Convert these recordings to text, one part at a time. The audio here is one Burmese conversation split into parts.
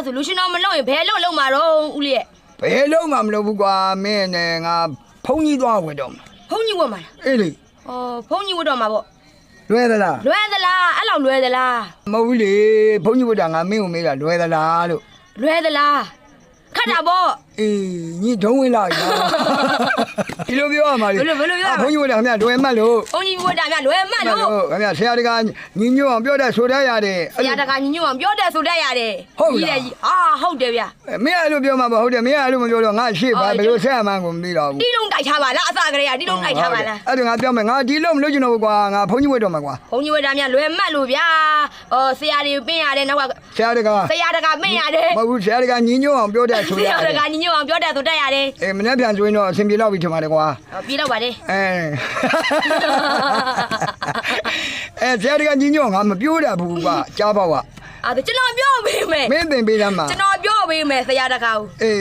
solution မလုပ်ရင်ဘယ်လုံးမှာတော့ဦးလေးရဲ့ ဘယ်လုံးမှမလုပ်ဘူးကွာမင်းနဲ့ငါဖုန်းကြီးသွားဝယ်တော့မှာ ဖုန်းကြီးဝတ်မှာလား အေးလေ ဖုန်းကြီးဝတ်တော့မှာပေါ့ လွယ်သလား လွယ်သလားအဲ့လောက်လွယ်သလား မဟုတ်ဘူးလေဖုန်းကြီးဝတ်တာငါမင်းကိုမေးတာလွယ်သလားလို့ လွယ်သလားခတ်တာပေါ့ အေးညီဒုံးဝင်လာပြီဒီလိုပြောရမှာလေဘုန်းကြီးဝတ်တာခင်ဗျလွယ်မှတ်လို့ ဖုန်းကြီးဝတ်တာများလွယ်မှတ်လို့ ခင်ဗျဆရာတကာညီညွတ်အောင်ပြောတတ်ဆိုတတ်ရတယ် ဆရာတကာညီညွတ်အောင်ပြောတယ်ဆိုတတ်ရတယ်ဟုတ်တယ်ဗျာ မင်းအဲ့လိုပြောမှာမဟုတ်တယ်မင်းအဲ့လိုမပြောတော့ငါရှေ့ပါဘယ်လိုဆက်မှန်းကိုမသိတော့ဘူး တီးလုံးတိုက်ထားပါလားအစကတည်းကတီးလုံးတိုက်ထားပါလား အဲ့ဒါငါပြောမယ်ငါဒီလုံးမလုပ်ချင်တော့ဘူးကွာငါဖုန်းကြီးဝတ်တော့မှာကွာ ဖုန်းကြီးဝတ်တာများလွယ်မှတ်လို့ဗျာဆရာတွေပင်းရတယ်နောက်က ဆရာတကာ ဆရာတကာပင်းရတယ် မဟုတ်ဘူးဆရာတကာညီညွတ်အောင်ပြောတတ်ဆို ဆ ရ ရာ တ တ ယ် ကာညီညွတ်အောင်ပြောတယ်ဆိုတတ်ရတယ် အေးမနေ့ပြန်ကျွင်းတော့အဆင်ပြေတော့ပြီထင်ပါတယ်ကွာ ပြေးတော့ပါလေ ဆရာတကာညီညွတ်အောင်ငါမပြောတတ်ဘူးကွာကြားပေါ့ကွာ ကျွန်တော်ပြောပေးမယ် မင်းသင်ပေးသားမှာ ကျွန်တော်ပြောပေးမယ်ဆရာတကာကို အေး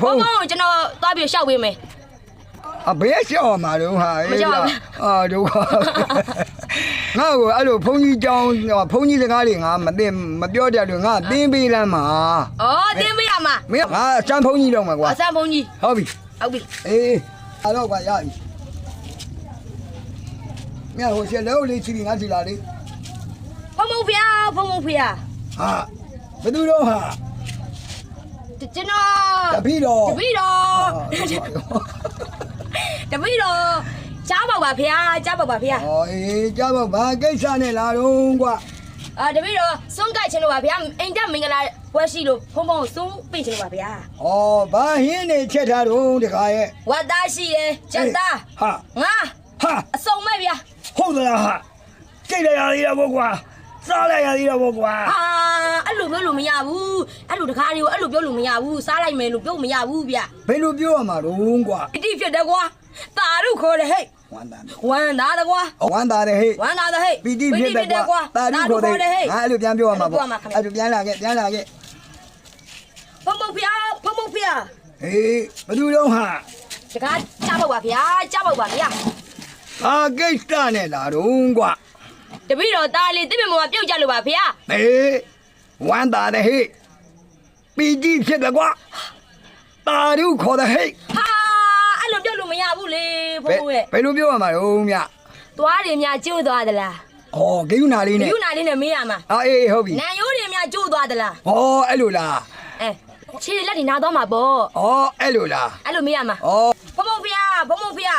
ဖုန်း ကျွန်တော်သွားပြီးရှောက်ပေးမယ် ဘယ်ရှောက်မှာတော့ဟာဒုက္ခငါ့ကိုအဲ့လိုဖုန်းကြီးကြောင်းဖုန်းကြီးစကားတွေငါမပြောတတ်လို့ငါသင်ပေးလမ်းမှာ သင်ပေးရမှာ မင်းငါအစမ်းဖုန်းကြီးတော့မှာကွာ အစမ်းဖုန်းကြီး ဟုတ်ပြီ ဟုတ်ပြီ အေးအဲ့တော့ကွာရပြီမင်းဟိုရှက်လို့လေးချီငါချီလာလေ ဖုန်းဖေဖုန်းဖေ ဟာဘယ်သူတော့ဟာ ကျွန်တော် တပည့်တော် တပည့်တော်ကြားပါပါဖေကြားပါပါဖေ ဟောအေးကြားပါဘာကိစ္စနဲ့လာတော့ကွာ တပည့်တော်စွန့်ကြိုက်ချင်လို့ပါဖေအိမ်တက်မင်္ဂလာပွဲရှိလို့ဖုန်းဖုန်းကိုစွန့်ပေးချင်လို့ပါဖေ ဩဘာဟင်းနေချက်ထားတော့တခါရဲ့ ဝတ်သားရှိတယ်ချက်သား ဟာ ငါ ဟာ အစုံမဲ့ဗျာ ဟုတ်သလားဟာစိတ်လိုက်ရသေးတော့ကွာစားလိုက်ရသေးတော့ကွာ အဲ့လိုပြောလို့မရဘူးအဲ့လိုတခါတွေကိုအဲ့လိုပြောလို့မရဘူးစားလိုက်မယ်လို့ပြောမရဘူးဗျ ဘယ်လိုပြောရမှာတော့ကွာ အတိဖြစ်တယ်ကွာတာရုခေါ်တယ်ဟဲ့ ဝမ်းသာ ဝမ်းသာတယ်ကွာ ဝမ်းသာတယ်ဟဲ့ ဝမ်းသာတယ်ဟဲ့ ပီတိဖြစ်တယ်ကွာတာရုခေါ်တယ်ငါအဲ့လိုပြန်ပြောရမှာပေါ့အဲ့လိုပြန်လာခဲ့ ဖုန်းဖေဖုန်းဖေ ဟေးဘယ်သူတော့ဟာ တခါကြားပါပါဗျာကြားပါပါဗျာ အာကိစ္စနဲ့လာတော့ကွာ တပည့်တော်သားလေးတိပင်မောပြုတ်ကြလို့ပါဗျာ ဟေးဝမ်းသာတယ်ဟဲ့ပီတိဖြစ်တယ်ကွာတာရုခေါ်တယ်ဟဲ့ အဲ့လိုပြောလို့မရဘူးလေဖုန်းရဲ့ ဘယ်လိုပြောရမှာတော့မြ သွားတယ်များကျိုးသွားသလား ဩဂိယူနာလေးနဲ့ ယူနာလေးနဲ့မေးရမှာ အေးဟုတ်ပြီ နန်ရိုးတွေများကျိုးသွားသလား ဩအဲ့လိုလား ခြေလက်တွေနားသွားမှာပေါ့ ဩအဲ့လိုလား အဲ့လိုမေးရမှာ ဩ ဖုန်းဖေဖုန်းဖေ ဟေး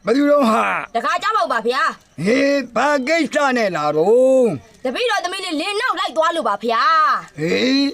ဘယ်သူတော့ဟာ တခါကြားပါပါဗျာ ဟေးဘာကိစ္စနဲ့လာတော့ တပည့်တော်သမီးလေးလင်းနောက်လိုက်သွားလို့ပါဗျာ ဟေး